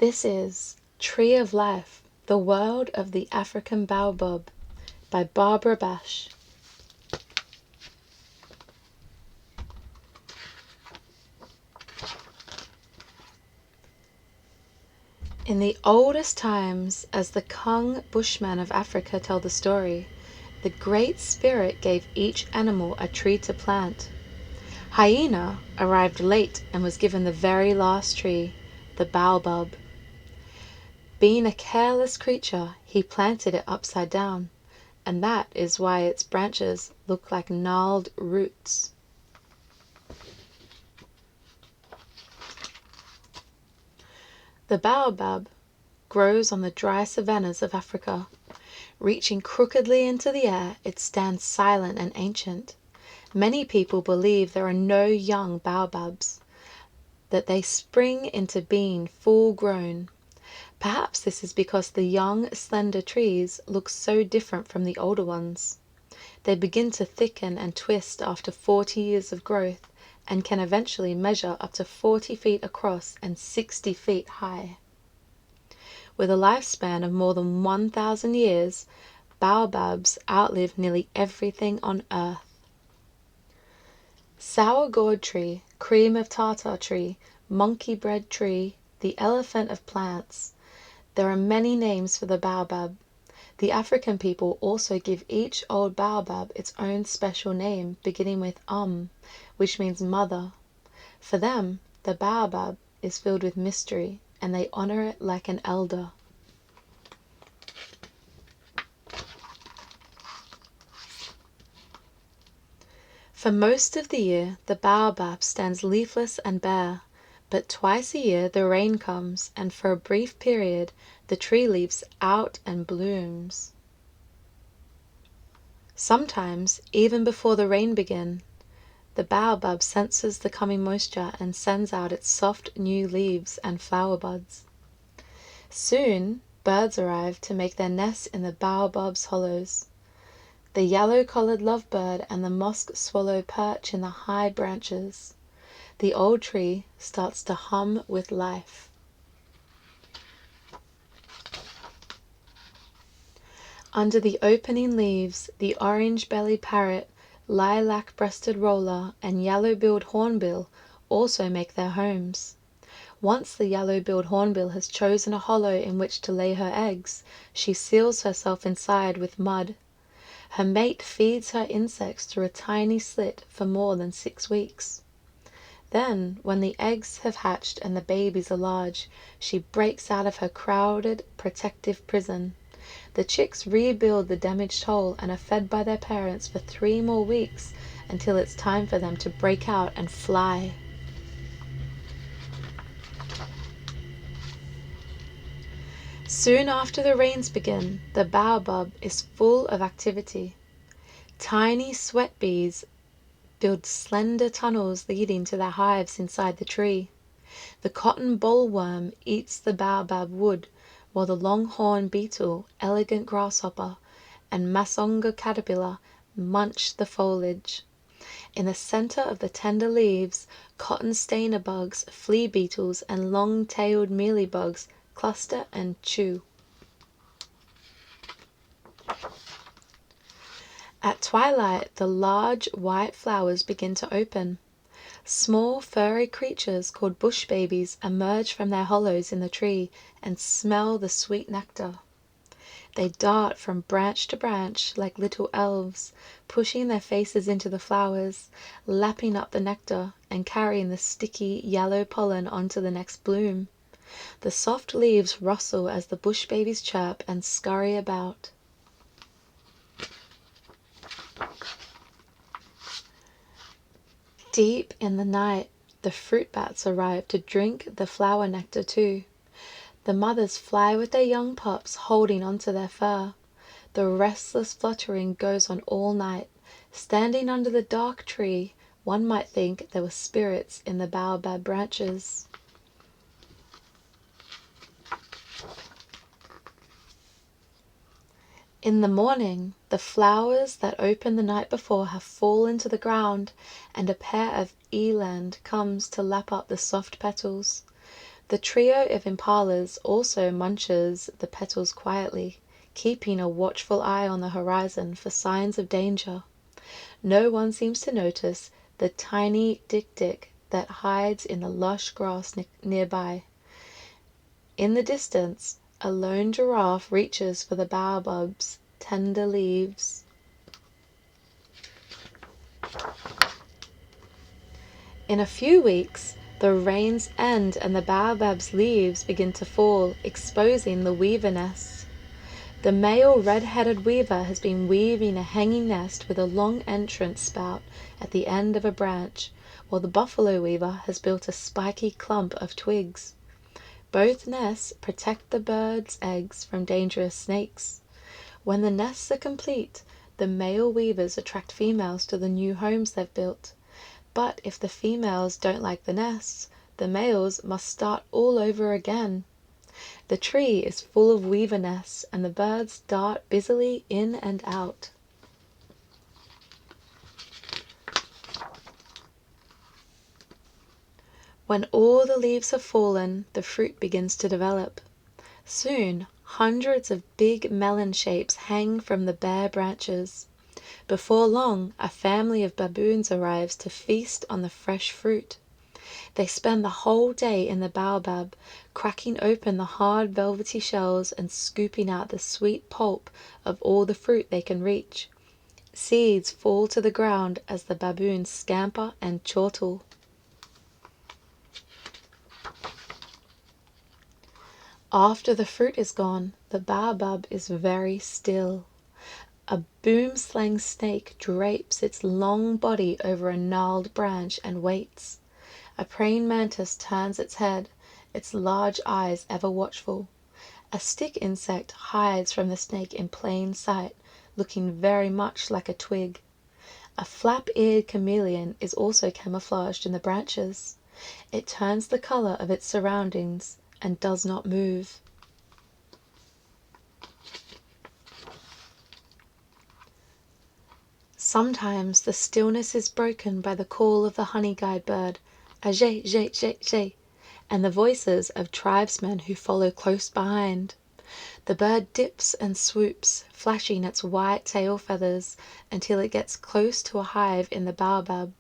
This is Tree of Life, The World of the African Baobab by Barbara Bash. In the oldest times, as the Kung Bushmen of Africa tell the story, the Great Spirit gave each animal a tree to plant. Hyena arrived late and was given the very last tree, the baobab. Being a careless creature, he planted it upside down, and that is why its branches look like gnarled roots. The baobab grows on the dry savannas of Africa. Reaching crookedly into the air, it stands silent and ancient. Many people believe there are no young baobabs, that they spring into being full grown. Perhaps this is because the young, slender trees look so different from the older ones. They begin to thicken and twist after 40 years of growth and can eventually measure up to 40 feet across and 60 feet high. With a lifespan of more than 1,000 years, baobabs outlive nearly everything on Earth. Sour gourd tree, cream of tartar tree, monkey bread tree, the elephant of plants. There are many names for the baobab. The African people also give each old baobab its own special name, beginning with which means mother. For them, the baobab is filled with mystery, and they honor it like an elder. For most of the year, the baobab stands leafless and bare, but twice a year the rain comes, and for a brief period the tree leaves out and blooms. Sometimes, even before the rain begins, the baobab senses the coming moisture and sends out its soft new leaves and flower buds. Soon, birds arrive to make their nests in the baobab's hollows. The yellow-collared lovebird and the musk swallow perch in the high branches. The old tree starts to hum with life. Under the opening leaves, the orange-bellied parrot, lilac-breasted roller, and yellow-billed hornbill also make their homes. Once the yellow-billed hornbill has chosen a hollow in which to lay her eggs, she seals herself inside with mud. Her mate feeds her insects through a tiny slit for more than 6 weeks. Then, when the eggs have hatched and the babies are large, she breaks out of her crowded, protective prison. The chicks rebuild the damaged hole and are fed by their parents for 3 more weeks until it's time for them to break out and fly. Soon after the rains begin, the baobab is full of activity. Tiny sweat bees build slender tunnels leading to their hives inside the tree. The cotton bollworm eats the baobab wood, while the longhorn beetle, elegant grasshopper, and masonga caterpillar munch the foliage. In the center of the tender leaves, cotton stainer bugs, flea beetles, and long-tailed mealybugs cluster and chew. At twilight, the large white flowers begin to open. Small furry creatures called bush babies emerge from their hollows in the tree and smell the sweet nectar. They dart from branch to branch like little elves, pushing their faces into the flowers, lapping up the nectar, and carrying the sticky yellow pollen onto the next bloom. The soft leaves rustle as the bush babies chirp and scurry about. Deep in the night, the fruit bats arrive to drink the flower nectar too. The mothers fly with their young pups holding onto their fur. The restless fluttering goes on all night. Standing under the dark tree, one might think there were spirits in the baobab branches. In the morning, the flowers that opened the night before have fallen to the ground, and a pair of eland comes to lap up the soft petals. The trio of impalas also munches the petals quietly, keeping a watchful eye on the horizon for signs of danger. No one seems to notice the tiny dik-dik that hides in the lush grass nearby. In the distance, a lone giraffe reaches for the baobab's tender leaves. In a few weeks, the rains end and the baobab's leaves begin to fall, exposing the weaver nests. The male red-headed weaver has been weaving a hanging nest with a long entrance spout at the end of a branch, while the buffalo weaver has built a spiky clump of twigs. Both nests protect the bird's eggs from dangerous snakes. When the nests are complete, the male weavers attract females to the new homes they've built. But if the females don't like the nests, the males must start all over again. The tree is full of weaver nests, and the birds dart busily in and out. When all the leaves have fallen, the fruit begins to develop. Soon, hundreds of big melon shapes hang from the bare branches. Before long, a family of baboons arrives to feast on the fresh fruit. They spend the whole day in the baobab, cracking open the hard velvety shells and scooping out the sweet pulp of all the fruit they can reach. Seeds fall to the ground as the baboons scamper and chortle. After the fruit is gone, the baobab is very still. A boomslang snake drapes its long body over a gnarled branch and waits. A praying mantis turns its head, its large eyes ever watchful. A stick insect hides from the snake in plain sight, looking very much like a twig. A flap-eared chameleon is also camouflaged in the branches. It turns the color of its surroundings and does not move. Sometimes the stillness is broken by the call of the honey-guide bird, ajay, jay, jay, jay, and the voices of tribesmen who follow close behind. The bird dips and swoops, flashing its white tail feathers until it gets close to a hive in the baobab.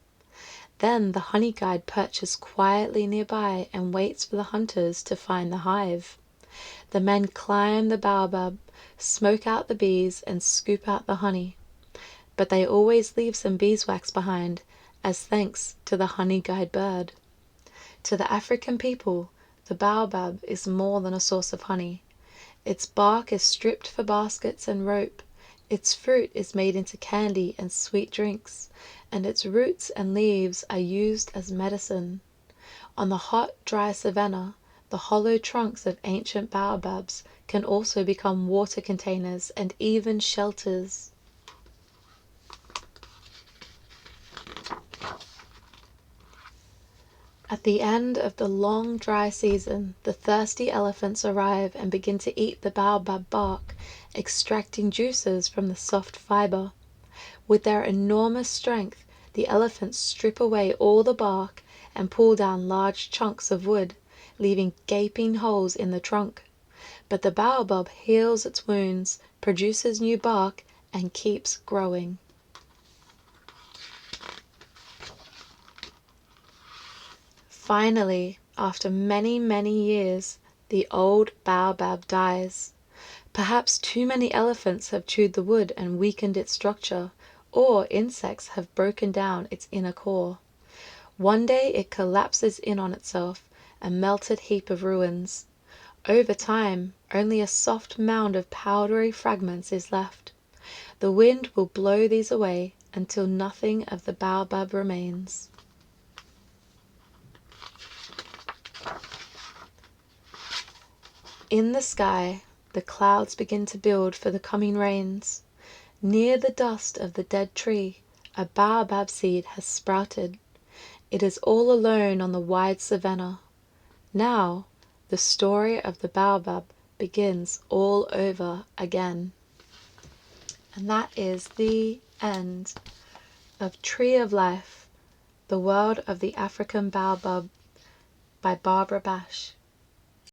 Then the honey-guide perches quietly nearby and waits for the hunters to find the hive. The men climb the baobab, smoke out the bees, and scoop out the honey. But they always leave some beeswax behind, as thanks to the honey-guide bird. To the African people, the baobab is more than a source of honey. Its bark is stripped for baskets and rope, its fruit is made into candy and sweet drinks, and its roots and leaves are used as medicine. On the hot, dry savanna, the hollow trunks of ancient baobabs can also become water containers and even shelters. At the end of the long dry season, the thirsty elephants arrive and begin to eat the baobab bark, extracting juices from the soft fiber. With their enormous strength, the elephants strip away all the bark and pull down large chunks of wood, leaving gaping holes in the trunk. But the baobab heals its wounds, produces new bark, and keeps growing. Finally, after many, many years, the old baobab dies. Perhaps too many elephants have chewed the wood and weakened its structure, or insects have broken down its inner core. One day it collapses in on itself, a melted heap of ruins. Over time, only a soft mound of powdery fragments is left. The wind will blow these away until nothing of the baobab remains. In the sky, the clouds begin to build for the coming rains. Near the dust of the dead tree, a baobab seed has sprouted. It is all alone on the wide savanna. Now, the story of the baobab begins all over again. And that is the end of Tree of Life, The World of the African Baobab by Barbara Bash.